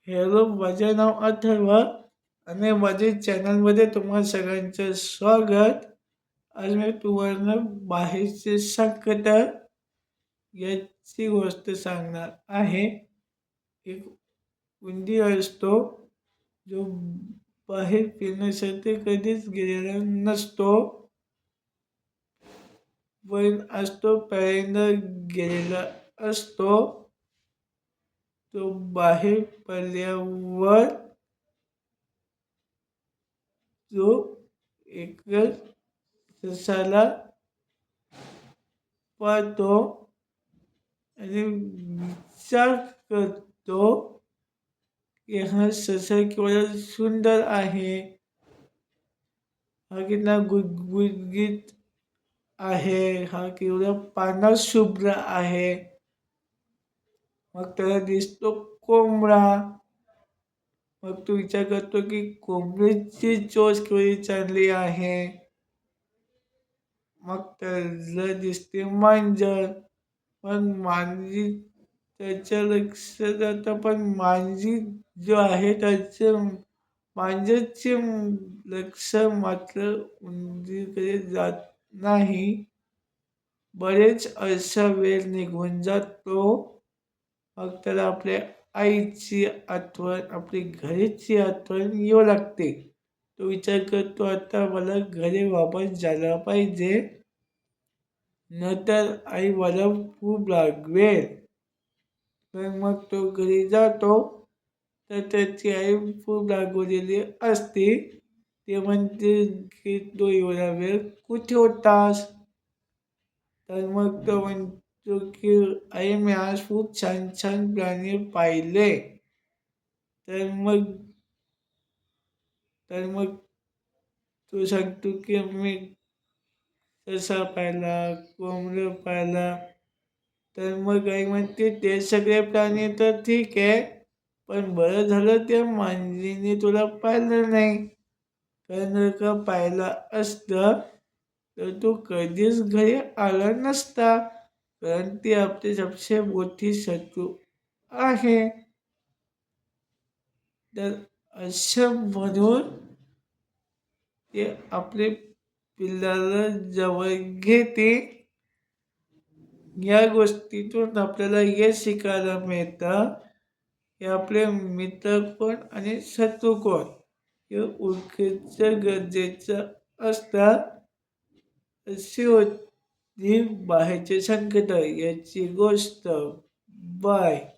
Hello, माझे नाव अथर्व आणि माझ्या चॅनलमध्ये तुम्हा सगळ्यांचं स्वागत. आज मी तुम्हाला बाहेरचे संकट याची गोष्ट सांगणार आहे. एक उंदीर असतो जो बाहेर फिरण्यासाठी कधीच गेलेला नसतो, पण असतो पहिल्यांदा गेलेला असतो. तो बाहेर पडल्यावर तो एकच ससाला पाहतो आणि विचार करतो की हा ससा केवढा सुंदर आहे, हा कितना गुटगुटीत आहे, हा केवढा पांढरा शुभ्र आहे. मग त्याला दिसतो कोंबडा. मग तो विचार करतो की कोंबडीची चोच केवढी चांगली आहे. मग त्याला दिसते मांजर. पण मांजरी त्याच्या लक्षात जातं, पण मांजरी जो आहे त्याचं मांजरचे लक्ष मात्र उंदीरकडे जात नाही. बरेच असा वेळ निघून जातो. मग त्याला आपल्या आईची आठवण, आपली घरीची आठवण येऊ लागते. तो विचार करतो आता मला घरी वापस जायला पाहिजे, नंतर आई मला खूप रागवेल. तर मग तो घरी जातो, तर त्याची आई खूप रागवलेली असते. ते म्हणते की तू एवढा वेळ कुठे होतास? तर मग तो म्हणतो की आई मी आज खूप छान छान प्राणी पाहिले. तर मग तर मग तो सांगतो की मी ससा पाहिला, कोंबडं पाहिला. तर मग आई म्हणते ते सगळे प्राणी तर ठीक आहे, पण बरं झालं त्या मांजरीने तुला पाहिलं नाही. कारण जर का पाहिलं असतं तर तू कधीच घरी आला नसता. कारण ती आपली सबसे मोठी शत्रू आहे. तर असं म्हणून ते आपले पिल्लाला जवळ घेते. या गोष्टीतून आपल्याला हे शिकायला मिळतं की आपले मित्र कोण आणि शत्रू कोण हे ओळखणं गरजेचं असतं. अशी होती बाहेरचे संकट याची गोष्ट. बाय.